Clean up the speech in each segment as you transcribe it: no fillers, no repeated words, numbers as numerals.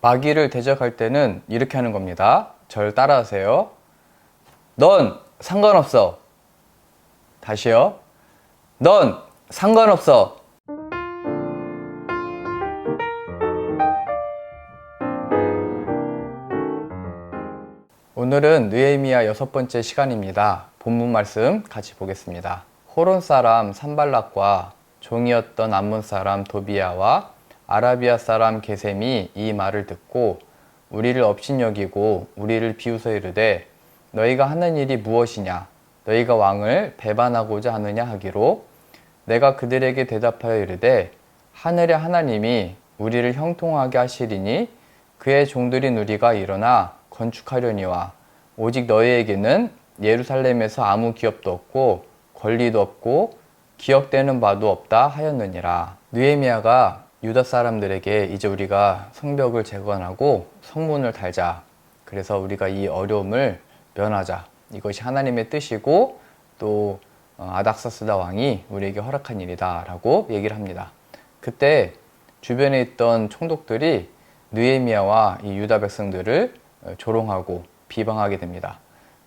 마귀를 대적할 때는 이렇게 하는 겁니다. 저를 따라하세요. 넌 상관없어. 다시요. 넌 상관없어. 오늘은 느헤미야 6번째 시간입니다. 본문 말씀 같이 보겠습니다. 호론 사람 산발락과 종이었던 암몬 사람 도비야와 아라비아 사람 게셈이 이 말을 듣고 우리를 업신여기고 우리를 비웃어 이르되 너희가 하는 일이 무엇이냐? 너희가 왕을 배반하고자 하느냐 하기로 내가 그들에게 대답하여 이르되 하늘의 하나님이 우리를 형통하게 하시리니 그의 종들인 우리가 일어나 건축하려니와 오직 너희에게는 예루살렘에서 아무 기업도 없고 권리도 없고 기억되는 바도 없다 하였느니라. 느헤미야가 유다 사람들에게 이제 우리가 성벽을 재건하고 성문을 달자. 그래서 우리가 이 어려움을 면하자. 이것이 하나님의 뜻이고 또 아닥사스다 왕이 우리에게 허락한 일이다 라고 얘기를 합니다. 그때 주변에 있던 총독들이 느헤미야와 이 유다 백성들을 조롱하고 비방하게 됩니다.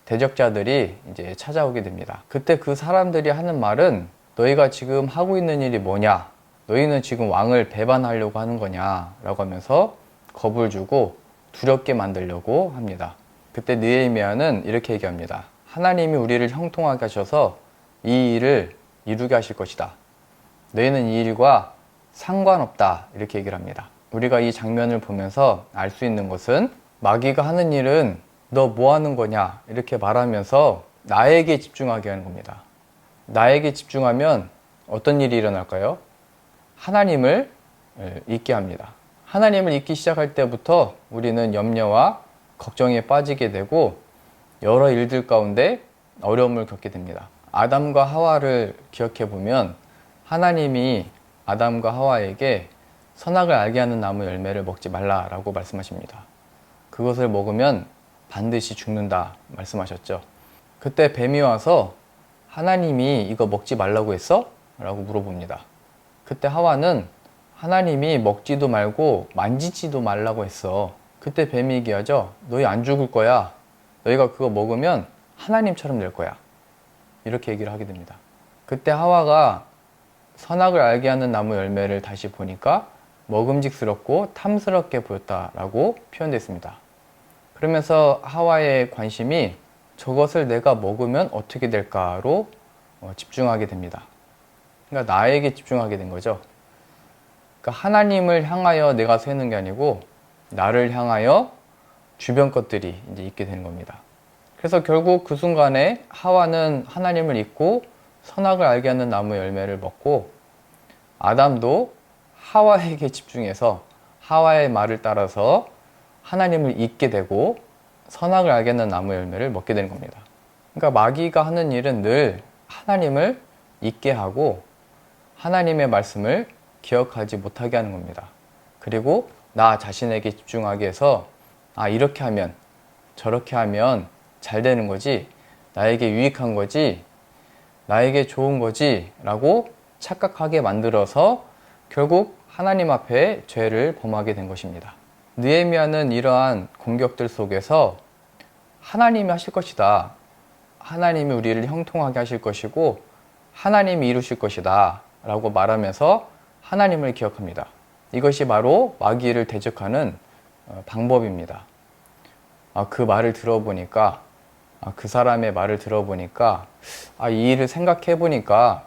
대적자들이 이제 찾아오게 됩니다. 그때 그 사람들이 하는 말은 너희가 지금 하고 있는 일이 뭐냐? 너희는 지금 왕을 배반하려고 하는 거냐? 라고 하면서 겁을 주고 두렵게 만들려고 합니다. 그때 느헤미야는 이렇게 얘기합니다. 하나님이 우리를 형통하게 하셔서 이 일을 이루게 하실 것이다. 너희는 이 일과 상관없다. 이렇게 얘기를 합니다. 우리가 이 장면을 보면서 알 수 있는 것은 마귀가 하는 일은 너 뭐 하는 거냐? 이렇게 말하면서 나에게 집중하게 하는 겁니다. 나에게 집중하면 어떤 일이 일어날까요? 하나님을 잊게 합니다. 하나님을 잊기 시작할 때부터 우리는 염려와 걱정에 빠지게 되고 여러 일들 가운데 어려움을 겪게 됩니다. 아담과 하와를 기억해 보면 하나님이 아담과 하와에게 선악을 알게 하는 나무 열매를 먹지 말라라고 말씀하십니다. 그것을 먹으면 반드시 죽는다 말씀하셨죠. 그때 뱀이 와서 하나님이 이거 먹지 말라고 했어? 라고 물어봅니다. 그때 하와는 하나님이 먹지도 말고 만지지도 말라고 했어. 그때 뱀이 얘기하죠. 너희 안 죽을 거야. 너희가 그거 먹으면 하나님처럼 될 거야. 이렇게 얘기를 하게 됩니다. 그때 하와가 선악을 알게 하는 나무 열매를 다시 보니까 먹음직스럽고 탐스럽게 보였다라고 표현됐습니다. 그러면서 하와의 관심이 저것을 내가 먹으면 어떻게 될까로 집중하게 됩니다. 그러니까 나에게 집중하게 된 거죠. 그러니까 하나님을 향하여 내가 세는 게 아니고 나를 향하여 주변 것들이 이제 있게 되는 겁니다. 그래서 결국 그 순간에 하와는 하나님을 잊고 선악을 알게 하는 나무 열매를 먹고 아담도 하와에게 집중해서 하와의 말을 따라서 하나님을 잊게 되고 선악을 알게 하는 나무 열매를 먹게 되는 겁니다. 그러니까 마귀가 하는 일은 늘 하나님을 잊게 하고 하나님의 말씀을 기억하지 못하게 하는 겁니다. 그리고 나 자신에게 집중하게 해서 이렇게 하면 저렇게 하면 잘 되는 거지, 나에게 유익한 거지, 나에게 좋은 거지 라고 착각하게 만들어서 결국 하나님 앞에 죄를 범하게 된 것입니다. 느헤미야는 이러한 공격들 속에서 하나님이 하실 것이다. 하나님이 우리를 형통하게 하실 것이고 하나님이 이루실 것이다 라고 말하면서 하나님을 기억합니다. 이것이 바로 마귀를 대적하는 방법입니다. 그 말을 들어보니까 그 사람의 말을 들어보니까 이 일을 생각해 보니까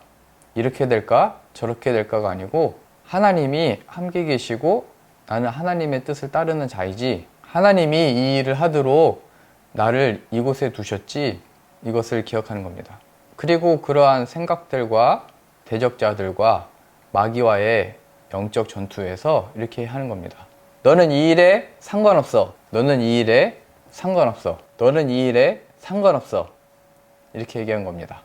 이렇게 될까 저렇게 될까가 아니고 하나님이 함께 계시고 나는 하나님의 뜻을 따르는 자이지 하나님이 이 일을 하도록 나를 이곳에 두셨지 이것을 기억하는 겁니다. 그리고 그러한 생각들과 대적자들과 마귀와의 영적 전투에서 이렇게 하는 겁니다. 너는 이 일에 상관없어. 너는 이 일에 상관없어. 너는 이 일에 상관없어. 이렇게 얘기한 겁니다.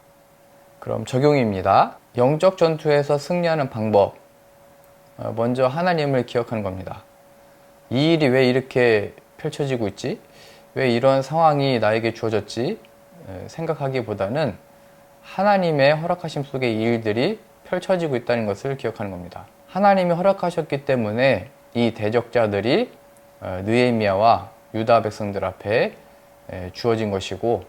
그럼 적용입니다. 영적 전투에서 승리하는 방법. 먼저 하나님을 기억하는 겁니다. 이 일이 왜 이렇게 펼쳐지고 있지? 왜 이런 상황이 나에게 주어졌지? 생각하기보다는 하나님의 허락하심 속에 이 일들이 펼쳐지고 있다는 것을 기억하는 겁니다. 하나님이 허락하셨기 때문에 이 대적자들이 느헤미야와 유다 백성들 앞에 주어진 것이고,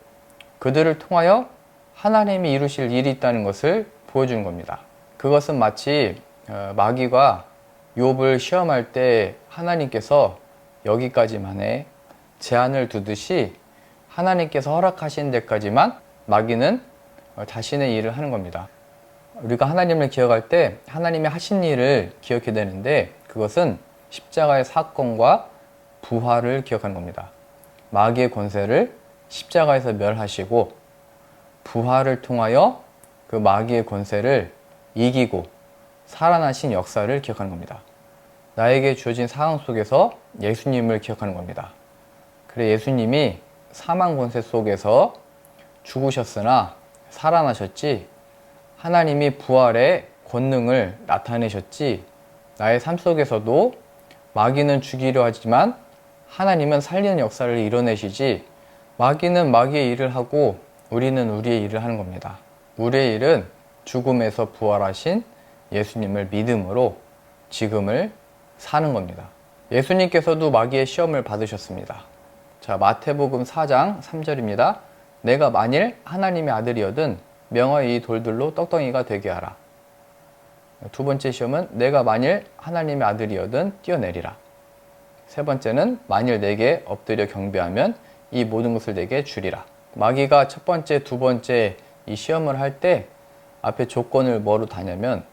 그들을 통하여 하나님이 이루실 일이 있다는 것을 보여주는 겁니다. 그것은 마치 마귀가 욥을 시험할 때 하나님께서 여기까지만의 제한을 두듯이 하나님께서 허락하신 데까지만 마귀는 자신의 일을 하는 겁니다. 우리가 하나님을 기억할 때 하나님이 하신 일을 기억해야 되는데, 그것은 십자가의 사건과 부활을 기억하는 겁니다. 마귀의 권세를 십자가에서 멸하시고 부활을 통하여 그 마귀의 권세를 이기고 살아나신 역사를 기억하는 겁니다. 나에게 주어진 상황 속에서 예수님을 기억하는 겁니다. 그래, 예수님이 사망 권세 속에서 죽으셨으나 살아나셨지, 하나님이 부활의 권능을 나타내셨지, 나의 삶 속에서도 마귀는 죽이려 하지만 하나님은 살리는 역사를 이뤄내시지, 마귀는 마귀의 일을 하고 우리는 우리의 일을 하는 겁니다. 우리의 일은 죽음에서 부활하신 예수님을 믿음으로 지금을 사는 겁니다. 예수님께서도 마귀의 시험을 받으셨습니다. 자, 마태복음 4장 3절입니다. 내가 만일 하나님의 아들이거든 명하여 이 돌들로 떡덩이가 되게 하라. 두 번째 시험은 내가 만일 하나님의 아들이거든 뛰어내리라. 세 번째는 만일 내게 엎드려 경배하면 이 모든 것을 내게 주리라. 마귀가 첫 번째, 두 번째 이 시험을 할 때 앞에 조건을 뭐로 다냐면,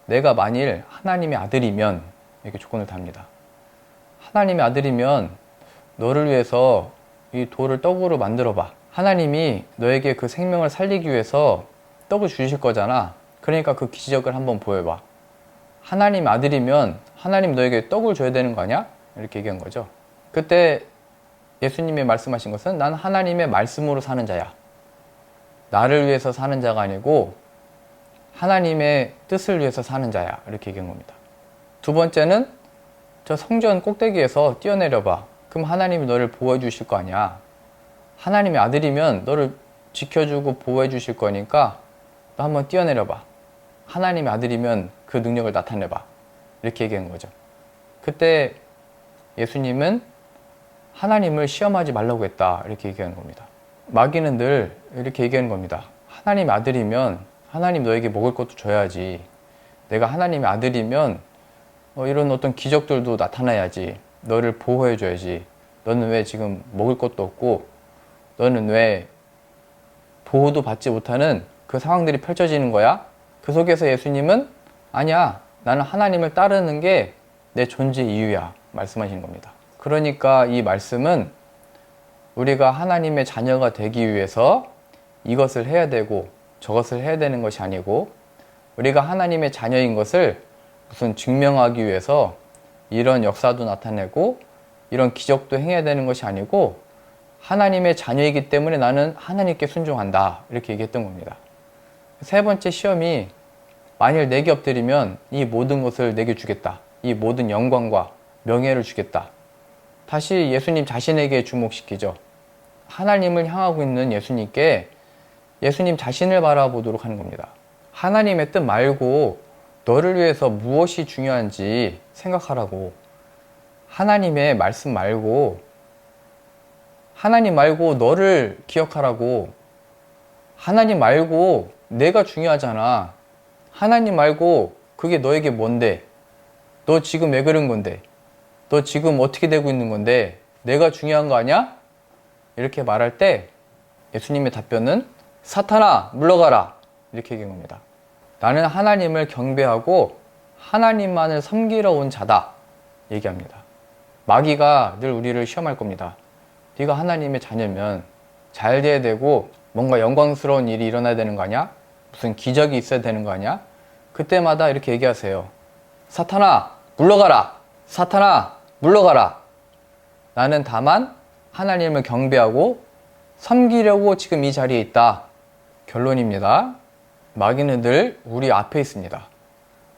내가 만일 하나님의 아들이면, 이렇게 조건을 답니다. 하나님의 아들이면 너를 위해서 이 돌을 떡으로 만들어 봐. 하나님이 너에게 그 생명을 살리기 위해서 떡을 주실 거잖아. 그러니까 그 기적을 한번 보여봐. 하나님 아들이면 하나님 너에게 떡을 줘야 되는 거 아니야? 이렇게 얘기한 거죠. 그때 예수님이 말씀하신 것은 난 하나님의 말씀으로 사는 자야. 나를 위해서 사는 자가 아니고 하나님의 뜻을 위해서 사는 자야. 이렇게 얘기한 겁니다. 두 번째는 저 성전 꼭대기에서 뛰어내려봐. 그럼 하나님이 너를 보호해 주실 거 아니야. 하나님의 아들이면 너를 지켜주고 보호해 주실 거니까 너 한번 뛰어내려봐. 하나님의 아들이면 그 능력을 나타내봐. 이렇게 얘기한 거죠. 그때 예수님은 하나님을 시험하지 말라고 했다. 이렇게 얘기하는 겁니다. 마귀는 늘 이렇게 얘기하는 겁니다. 하나님의 아들이면 하나님 너에게 먹을 것도 줘야지. 내가 하나님의 아들이면 이런 어떤 기적들도 나타나야지. 너를 보호해 줘야지. 너는 왜 지금 먹을 것도 없고, 너는 왜 보호도 받지 못하는 그 상황들이 펼쳐지는 거야? 그 속에서 예수님은 아니야, 나는 하나님을 따르는 게 내 존재 이유야 말씀하시는 겁니다. 그러니까 이 말씀은 우리가 하나님의 자녀가 되기 위해서 이것을 해야 되고 저것을 해야 되는 것이 아니고, 우리가 하나님의 자녀인 것을 무슨 증명하기 위해서 이런 역사도 나타내고 이런 기적도 행해야 되는 것이 아니고, 하나님의 자녀이기 때문에 나는 하나님께 순종한다. 이렇게 얘기했던 겁니다. 세 번째 시험이 만일 내게 엎드리면 이 모든 것을 내게 주겠다. 이 모든 영광과 명예를 주겠다. 다시 예수님 자신에게 주목시키죠. 하나님을 향하고 있는 예수님께 예수님 자신을 바라보도록 하는 겁니다. 하나님의 뜻 말고 너를 위해서 무엇이 중요한지 생각하라고. 하나님의 말씀 말고, 하나님 말고 너를 기억하라고. 하나님 말고 내가 중요하잖아. 하나님 말고 그게 너에게 뭔데? 너 지금 왜 그런 건데? 너 지금 어떻게 되고 있는 건데? 내가 중요한 거 아니야? 이렇게 말할 때 예수님의 답변은 사탄아 물러가라. 이렇게 얘기한 겁니다. 나는 하나님을 경배하고 하나님만을 섬기러 온 자다. 얘기합니다. 마귀가 늘 우리를 시험할 겁니다. 네가 하나님의 자녀면 잘 돼야 되고 뭔가 영광스러운 일이 일어나야 되는 거 아니야? 무슨 기적이 있어야 되는 거 아니야? 그때마다 이렇게 얘기하세요. 사탄아 물러가라. 사탄아 물러가라. 나는 다만 하나님을 경배하고 섬기려고 지금 이 자리에 있다. 결론입니다. 마귀는 늘 우리 앞에 있습니다.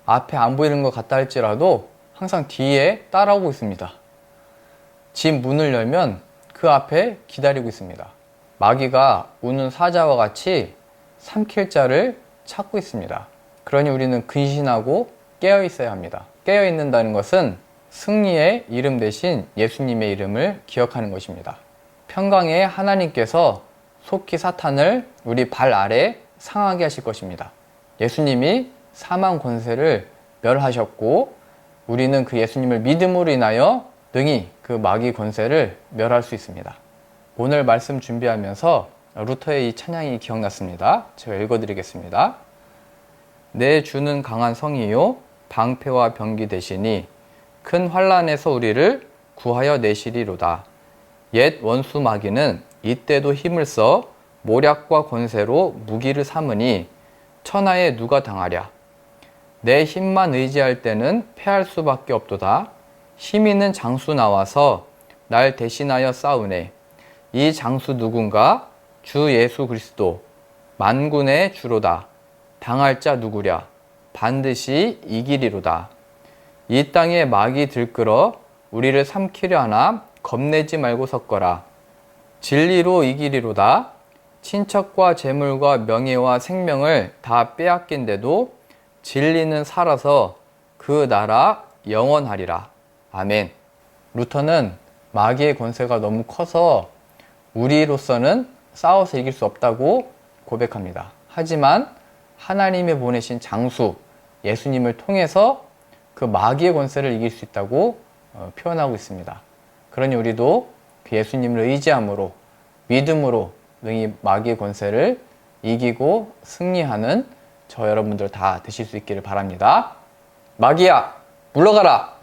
앞에 안 보이는 것 같다 할지라도 항상 뒤에 따라오고 있습니다. 집 문을 열면 그 앞에 기다리고 있습니다. 마귀가 우는 사자와 같이 삼킬 자를 찾고 있습니다. 그러니 우리는 근신하고 깨어 있어야 합니다. 깨어 있는다는 것은 승리의 이름 대신 예수님의 이름을 기억하는 것입니다. 평강에 하나님께서 속히 사탄을 우리 발 아래 상하게 하실 것입니다. 예수님이 사망 권세를 멸하셨고 우리는 그 예수님을 믿음으로 인하여 능히 그 마귀 권세를 멸할 수 있습니다. 오늘 말씀 준비하면서 루터의 이 찬양이 기억났습니다. 제가 읽어드리겠습니다. 내 주는 강한 성이요 방패와 병기 되시니 큰 환난에서 우리를 구하여 내시리로다. 옛 원수 마귀는 이때도 힘을 써 모략과 권세로 무기를 삼으니 천하에 누가 당하랴. 내 힘만 의지할 때는 패할 수밖에 없도다. 힘 있는 장수 나와서 날 대신하여 싸우네. 이 장수 누군가? 주 예수 그리스도 만군의 주로다. 당할 자 누구랴? 반드시 이기리로다. 이 땅에 마귀 들끓어 우리를 삼키려 하나 겁내지 말고 섞어라. 진리로 이기리로다. 친척과 재물과 명예와 생명을 다 빼앗긴데도 진리는 살아서 그 나라 영원하리라. 아멘. 루터는 마귀의 권세가 너무 커서 우리로서는 싸워서 이길 수 없다고 고백합니다. 하지만 하나님이 보내신 장수 예수님을 통해서 그 마귀의 권세를 이길 수 있다고 표현하고 있습니다. 그러니 우리도 그 예수님을 의지함으로 믿음으로 능히 마귀의 권세를 이기고 승리하는 저 여러분들 다 되실 수 있기를 바랍니다. 마귀야 물러가라.